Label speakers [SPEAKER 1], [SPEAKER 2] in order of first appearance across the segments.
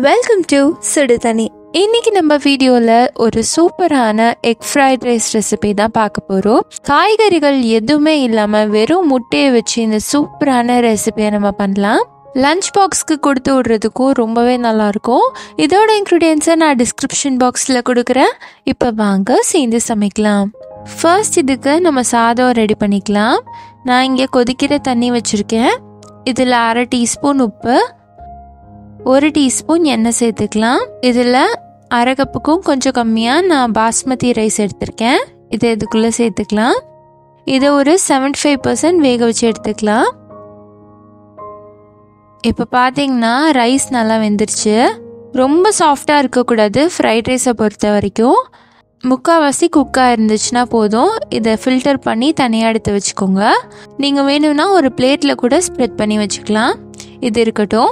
[SPEAKER 1] Welcome to சுடு தண்ணி. இன்னைக்கு நம்ம வீடியோவில் ஒரு சூப்பரான எக் ஃப்ரைட் ரைஸ் ரெசிபி தான் பார்க்க போகிறோம். காய்கறிகள் எதுவுமே இல்லாமல் வெறும் முட்டையை வச்சு இந்த சூப்பரான ரெசிபியை நம்ம பண்ணலாம். லஞ்ச் பாக்ஸ்க்கு கொடுத்து விடுறதுக்கும் ரொம்பவே நல்லாயிருக்கும். இதோட இன்க்ரீடியன்ஸை நான் டிஸ்கிரிப்ஷன் பாக்ஸில் கொடுக்குறேன். இப்போ வாங்க சேர்ந்து சமைக்கலாம். ஃபர்ஸ்ட் இதுக்கு நம்ம சாதம் ரெடி பண்ணிக்கலாம். நான் இங்கே கொதிக்கிற தண்ணி வச்சுருக்கேன். இதில் 1/2 டீஸ்பூன் உப்பு, 1 டீஸ்பூன் எண்ணெய் சேர்த்துக்கலாம். இதில் 1/2 கப்புக்கும் கொஞ்சம் கம்மியாக நான் பாஸ்மதி ரைஸ் எடுத்திருக்கேன். இதை இதுக்குள்ளே சேர்த்துக்கலாம். இதை ஒரு 75% வேக வச்சு எடுத்துக்கலாம். இப்போ பார்த்தீங்கன்னா ரைஸ் நல்லா வெந்துருச்சு. ரொம்ப சாஃப்டாக இருக்கக்கூடாது ஃப்ரைட் ரைஸை பொறுத்த வரைக்கும். முக்கால்வாசி குக்காக இருந்துச்சுன்னா போதும். இதை ஃபில்டர் பண்ணி தனியாக எடுத்து வச்சுக்கோங்க. நீங்கள் வேணும்னா ஒரு பிளேட்டில் கூட ஸ்ப்ரெட் பண்ணி வச்சுக்கலாம். இது இருக்கட்டும்.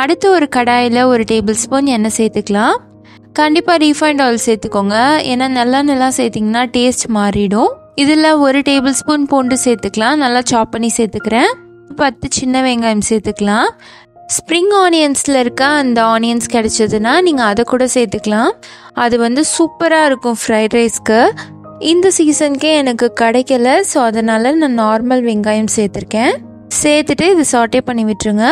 [SPEAKER 1] அடுத்து ஒரு கடாயில் 1 டேபிள் ஸ்பூன் எண்ணெய் சேர்த்துக்கலாம். கண்டிப்பாக ரீஃபைண்ட் ஆயில் சேர்த்துக்கோங்க. ஏன்னா நல்லெண்ணெய்லாம் சேர்த்திங்கன்னா டேஸ்ட் மாறிடும். இதில் 1 டேபிள் ஸ்பூன் பூண்டு சேர்த்துக்கலாம். நல்லா சாப் பண்ணி சேர்த்துக்கிறேன். 10 சின்ன வெங்காயம் சேர்த்துக்கலாம். ஸ்ப்ரிங் ஆனியன்ஸில் இருக்க அந்த ஆனியன்ஸ் கிடைச்சதுன்னா நீங்கள் அதை கூட சேர்த்துக்கலாம். அது சூப்பராக இருக்கும் ஃப்ரைட் ரைஸ்க்கு. இந்த சீசனுக்கே எனக்கு கிடைக்கல, ஸோ அதனால் நான் நார்மல் வெங்காயம் சேர்த்துருக்கேன். சேர்த்துட்டு இது சாட்டே பண்ணி விட்டுருங்க.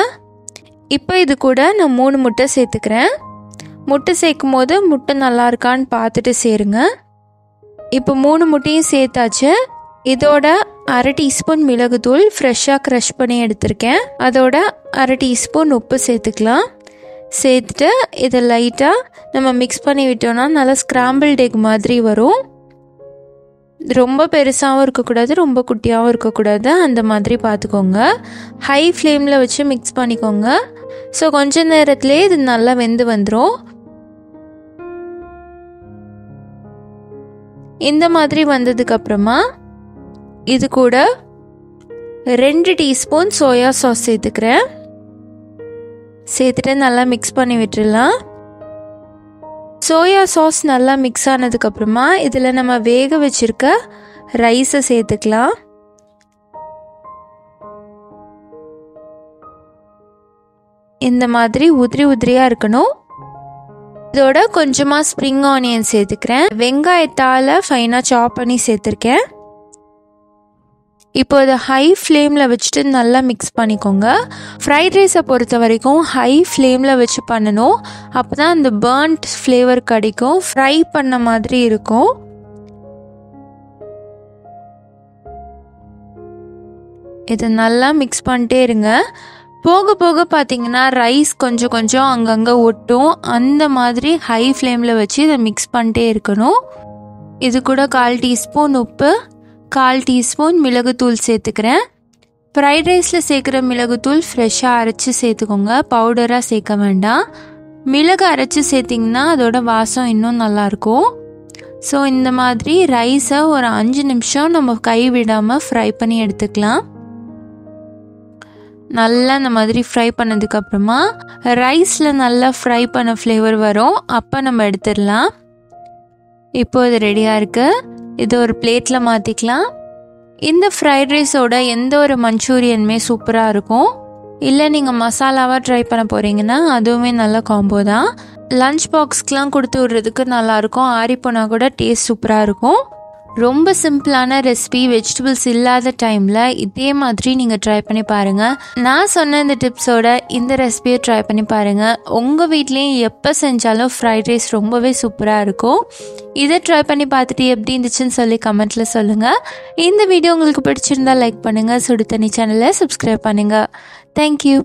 [SPEAKER 1] இப்போ இது கூட நான் 3 முட்டை சேர்த்துக்கிறேன். முட்டை சேர்க்கும் போது முட்டை நல்லா இருக்கான்னு பார்த்துட்டு சேருங்க. இப்போ 3 முட்டையும் சேர்த்தாச்சு. இதோட 1/2 டீஸ்பூன் மிளகுத்தூள் ஃப்ரெஷ்ஷாக க்ரஷ் பண்ணி எடுத்திருக்கேன். அதோட 1/2 டீஸ்பூன் உப்பு சேர்த்துக்கலாம். சேர்த்துட்டு இதை லைட்டாக நம்ம மிக்ஸ் பண்ணி விட்டோம்னா நல்லா ஸ்க்ராம்பிள்ட் எக் மாதிரி வரும். ரொம்ப பெருசாகவும் இருக்கக்கூடாது, ரொம்ப குட்டியாகவும் இருக்கக்கூடாது. அந்த மாதிரி பார்த்துக்கோங்க. ஹை ஃப்ளேமில் வச்சு மிக்ஸ் பண்ணிக்கோங்க. ஸோ கொஞ்ச நேரத்துலேயே இது நல்லா வெந்து வந்துடும். இந்த மாதிரி வந்ததுக்கப்புறமா இது கூட 2 டீஸ்பூன் சோயா சாஸ் சேர்த்துக்கிறேன். சேர்த்துட்டு நல்லா மிக்ஸ் பண்ணி விட்டுடலாம். சோயா சாஸ் நல்லா மிக்ஸ் ஆனதுக்கப்புறமா இதில் நம்ம வேக வச்சுருக்க ரைஸை சேர்த்துக்கலாம். இந்த மாதிரி உதிரி உதிரியாக இருக்கணும். இதோட கொஞ்சமாக ஸ்ப்ரிங் ஆனியன் சேர்த்துக்கிறேன். வெங்காயத்தால் ஃபைனாக சாப் பண்ணி சேர்த்துருக்கேன். இப்போ இதை ஹை ஃப்ளேமில் வச்சுட்டு நல்லா மிக்ஸ் பண்ணிக்கோங்க. ஃப்ரைட் ரைஸை பொறுத்த வரைக்கும் ஹை ஃப்ளேமில் வச்சு பண்ணணும். அப்போ தான் அந்த பர்ன்ட் ஃப்ளேவர் கிடைக்கும். ஃப்ரை பண்ண மாதிரி இருக்கும். இதை நல்லா மிக்ஸ் பண்ணிட்டே இருங்க. போக போக பார்த்தீங்கன்னா ரைஸ் கொஞ்சம் கொஞ்சம் அங்கங்கே ஒட்டும். அந்த மாதிரி ஹை ஃப்ளேமில் வச்சு இதை மிக்ஸ் பண்ணிட்டே இருக்கணும். இது கூட 1/4 டீஸ்பூன் உப்பு, 1/4 டீஸ்பூன் மிளகுத்தூள் சேர்த்துக்கிறேன். ஃப்ரைட் ரைஸில் சேர்க்குற மிளகுத்தூள் ஃப்ரெஷ்ஷாக அரைச்சி சேர்த்துக்கோங்க. பவுடராக சேர்க்க வேண்டாம். மிளகு அரைச்சி சேர்த்திங்கன்னா அதோட வாசம் இன்னும் நல்லாயிருக்கும். ஸோ இந்த மாதிரி ரைஸை ஒரு 5 நிமிஷம் நம்ம கை விடாமல் ஃப்ரை பண்ணி எடுத்துக்கலாம். நல்லா இந்த மாதிரி ஃப்ரை பண்ணதுக்கப்புறமா ரைஸில் நல்லா ஃப்ரை பண்ண ஃப்ளேவர் வரும். அப்போ நம்ம எடுத்துடலாம். இப்போ இது ரெடியாக இருக்குது. இது ஒரு பிளேட்டில் மாற்றிக்கலாம். இந்த ஃப்ரைட் ரைஸோட எந்த ஒரு மஞ்சூரியனுமே சூப்பராக இருக்கும். இல்லை நீங்கள் மசாலாவாக ட்ரை பண்ண போகிறீங்கன்னா அதுவுமே நல்ல காம்போ தான். லஞ்ச் பாக்ஸ்க்கெலாம் கொடுத்து விடுறதுக்கு நல்லாயிருக்கும். ஆறி போனால் கூட டேஸ்ட் சூப்பராக இருக்கும். ரொம்ப சிம்பிளான ரெசிபி. வெஜிடபிள்ஸ் இல்லாத டைமில் இதே மாதிரி நீங்கள் ட்ரை பண்ணி பாருங்கள். நான் சொன்ன இந்த டிப்ஸோட இந்த ரெசிபியை ட்ரை பண்ணி பாருங்கள். உங்கள் வீட்லேயும் எப்போ செஞ்சாலும் ஃப்ரைட் ரைஸ் ரொம்பவே சூப்பராக இருக்கும். இதை ட்ரை பண்ணி பார்த்துட்டு எப்படி இருந்துச்சுன்னு சொல்லி கமெண்ட்டில் சொல்லுங்கள். இந்த வீடியோ உங்களுக்கு பிடிச்சிருந்தா லைக் பண்ணுங்கள். சுடு தண்ணி சேனலை சப்ஸ்கிரைப் பண்ணுங்கள். தேங்க்யூ.